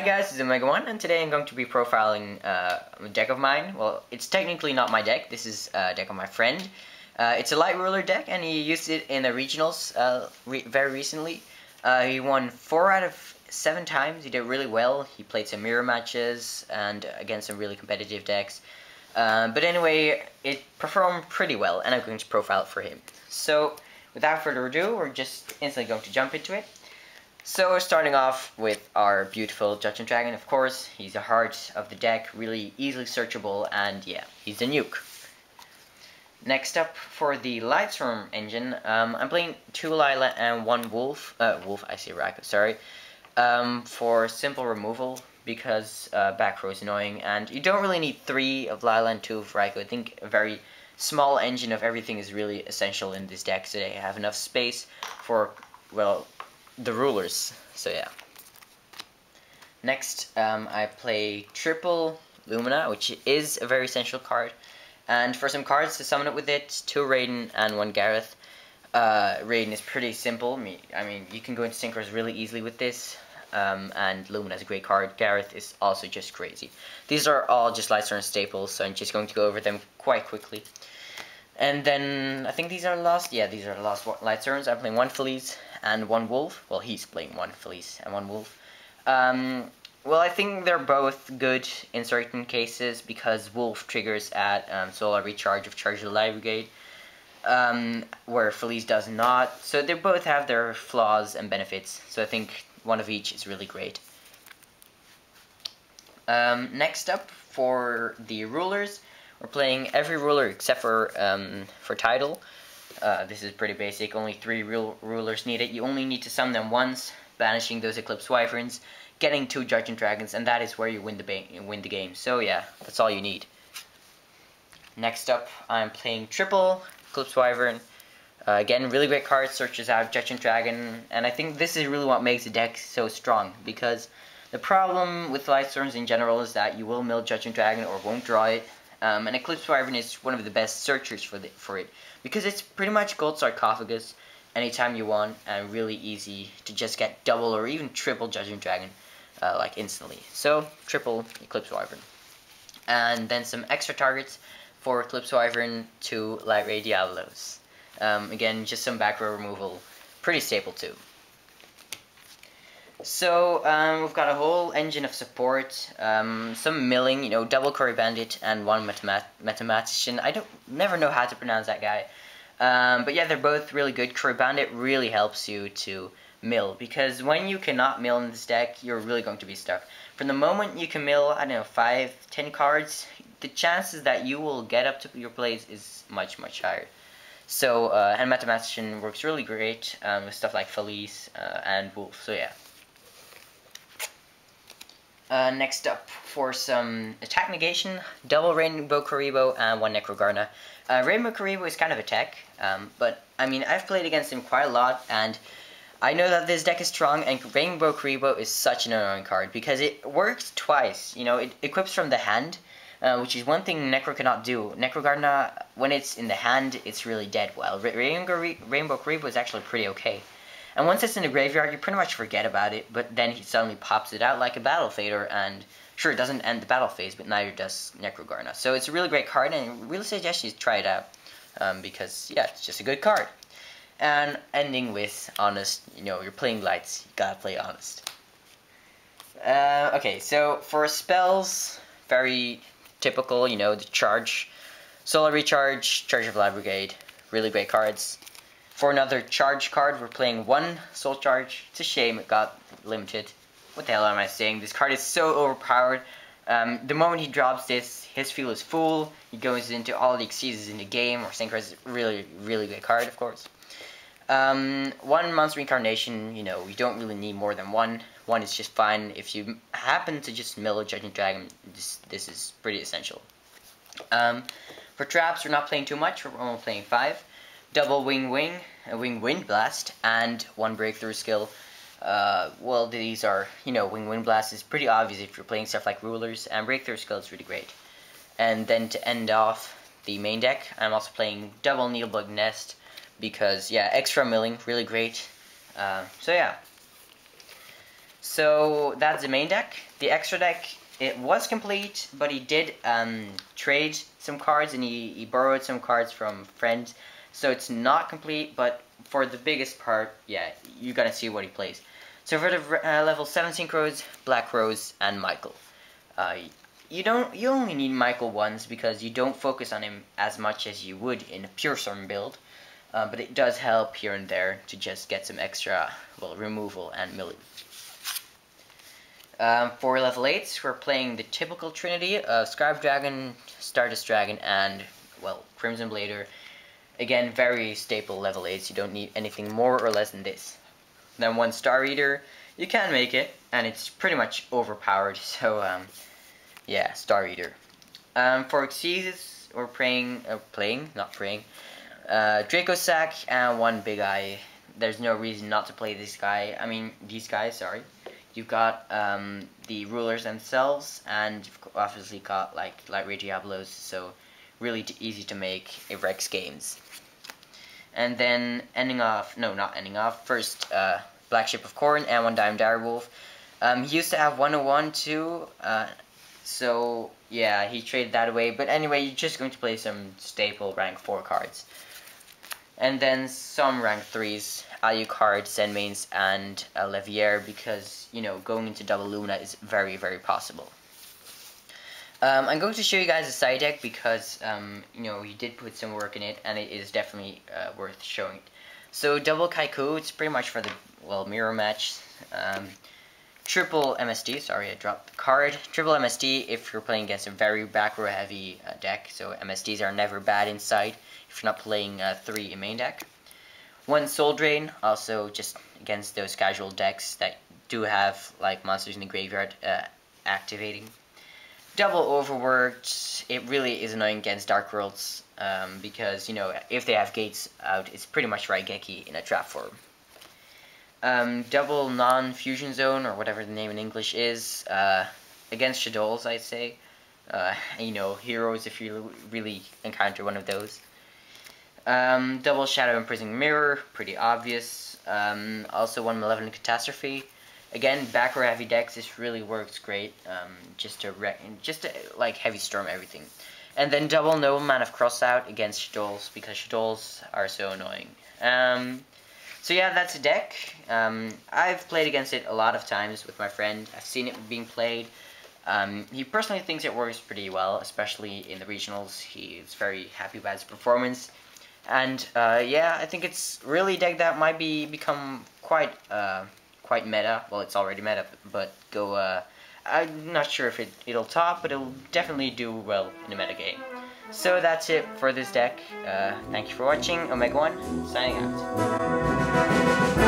Hi guys, this is Omega1 and today I'm going to be profiling a deck of mine. Well, it's technically not my deck, this is a deck of my friend. It's a light ruler deck and he used it in the regionals very recently. He won 4 out of 7 times, he did really well. He played some mirror matches and against some really competitive decks. But anyway, it performed pretty well and I'm going to profile it for him. So, without further ado, we're just instantly going to jump into it. So starting off with our beautiful Judgment Dragon, of course, he's the heart of the deck, really easily searchable, and yeah, he's the nuke. Next up for the Lightstorm engine, I'm playing 2 Lila and 1 Wolf, Raikou, sorry, for simple removal, because back row is annoying, and you don't really need 3 of Lila and 2 of Raikou. I think a very small engine of everything is really essential in this deck, so they have enough space for, well, the rulers, so yeah. Next, I play triple Lumina, which is a very essential card. And for some cards to summon it with it, 2 Raiden and 1 Gareth. Raiden is pretty simple. I mean, you can go into synchros really easily with this. And Lumina is a great card. Gareth is also just crazy. These are all just Lightstorm staples, so I'm just going to go over them quite quickly. And then, I think these are the last, yeah, these are the last Lightstorms. I'm playing 1 Felice and 1 Wolf. Well, he's playing 1 Felice and 1 Wolf. Well, I think they're both good in certain cases, because Wolf triggers at Solar Recharge of Charge the Light Brigade, where Felice does not. So they both have their flaws and benefits, so I think one of each is really great. Next up, for the rulers, we're playing every ruler except for Tidal. This is pretty basic, only 3 rulers needed. You only need to summon them once, banishing those Eclipse Wyverns, getting 2 Judgment Dragons, and that is where you win the game. So yeah, that's all you need. Next up, I'm playing triple Eclipse Wyvern. Again, really great card, searches out Judgment Dragon, and I think this is really what makes the deck so strong, because the problem with Lightstorms in general is that you will mill Judgment Dragon or won't draw it. And Eclipse Wyvern is one of the best searchers for it, because it's pretty much Gold Sarcophagus anytime you want, and really easy to just get double or even triple Judgment Dragon, like instantly. So, triple Eclipse Wyvern. And then some extra targets for Eclipse Wyvern, 2 Light Ray Diablos. Again, just some back row removal, pretty staple too. So, we've got a whole engine of support, some milling, you know, double Curry Bandit and 1 Mathematician. I never know how to pronounce that guy. But yeah, they're both really good. Curry Bandit really helps you to mill, because when you cannot mill in this deck, you're really going to be stuck. From the moment you can mill, I don't know, 5, 10 cards, the chances that you will get up to your plays is much, much higher. So, and Mathematician works really great with stuff like Felice and Wolf, so yeah. Next up, for some attack negation, double Rainbow Karibo and 1 Necrogarna. Rainbow Karibo is kind of a tech, but I mean, I've played against him quite a lot, and I know that this deck is strong, and Rainbow Karibo is such an annoying card, because it works twice. You know, it equips from the hand, which is one thing Necro cannot do. Necrogarna, when it's in the hand, it's really dead, while Rainbow Karibo is actually pretty okay. And once it's in the graveyard, you pretty much forget about it, but then he suddenly pops it out like a Battle Fader, and sure, it doesn't end the battle phase, but neither does Necrogarna. So it's a really great card, and I really suggest you try it out, because, yeah, it's just a good card. And ending with Honest, you know, you're playing lights, you gotta play Honest. Okay, so for spells, very typical, you know, the Charge, Solar Recharge, Charge of Light Brigade, really great cards. For another charge card, we're playing 1 Soul Charge. It's a shame it got limited. What the hell am I saying? This card is so overpowered. The moment he drops this, his field is full. He goes into all the exceeds in the game, or synchros. Really, really good card, of course. 1 Monster Incarnation, you know, you don't really need more than 1. 1 is just fine. If you happen to just mill a Judgment Dragon, this is pretty essential. For traps, we're not playing too much. We're only playing 5. Double Wing Wind Blast, and 1 Breakthrough Skill. Well, these are, you know, Wing Wind Blast is pretty obvious if you're playing stuff like Rulers, and Breakthrough Skill is really great. And then to end off the main deck, I'm also playing double Needlebug Nest, because, yeah, extra milling, really great. So yeah. So So that's the main deck. The extra deck, it was complete, but he did trade some cards, and he borrowed some cards from friends. So it's not complete, but for the biggest part, yeah, you're gonna see what he plays. So for the level 7 Synchros, Black Rose, and Michael. You only need Michael once because you don't focus on him as much as you would in a Pure Storm build. But it does help here and there to just get some extra, well, removal and melee. For level 8s, we're playing the typical trinity of Scarab Dragon, Stardust Dragon, and, well, Crimson Blader. Again, very staple level 8s. You don't need anything more or less than this. Then one Star Eater, you can make it, and it's pretty much overpowered, so, yeah, Star Eater. For Xyzs, we're Draco Sack and one Big Eye. There's no reason not to play this guy. I mean, these guys, sorry. You've got the rulers themselves, and you've obviously got like Light Ray Diablos, so really easy to make Rex games. And then first Black Ship of Corn and one Diamond Direwolf. He used to have 101 too, so yeah, he traded that away. But anyway, you're just going to play some staple rank 4 cards. And then some rank 3s, Alucard, Zenmaines, and Levier, because, you know, going into double Luna is very, very possible. I'm going to show you guys a side deck because, you know, he did put some work in it, and it is definitely worth showing. So, double Kaiku, it's pretty much for the, well, mirror match. Triple MSD, sorry, I dropped the card. Triple MSD if you're playing against a very back row heavy deck, so MSDs are never bad inside if you're not playing 3 in main deck. One Soul Drain, also just against those casual decks that do have like monsters in the graveyard activating. Double Overworked, it really is annoying against Dark Worlds because, you know, if they have gates out, it's pretty much Raigeki in a trap form. Double Non-Fusion Zone, or whatever the name in English is, against Shadows, I'd say. You know, heroes if you really encounter one of those. Double Shadow Imprisoning Mirror, pretty obvious. Also one Malevolent Catastrophe. Again, back row heavy decks, this really works great. Just to like heavy storm everything. And then double Noble Man of Crossout against Shadows, because Shadows are so annoying. So yeah, that's a deck. I've played against it a lot of times with my friend. I've seen it being played. He personally thinks it works pretty well, especially in the regionals. He's very happy about his performance. And yeah, I think it's really a deck that might become quite meta. Well, it's already meta, but I'm not sure if it'll top, but it'll definitely do well in the meta game. So that's it for this deck. Thank you for watching. Omega1, signing out.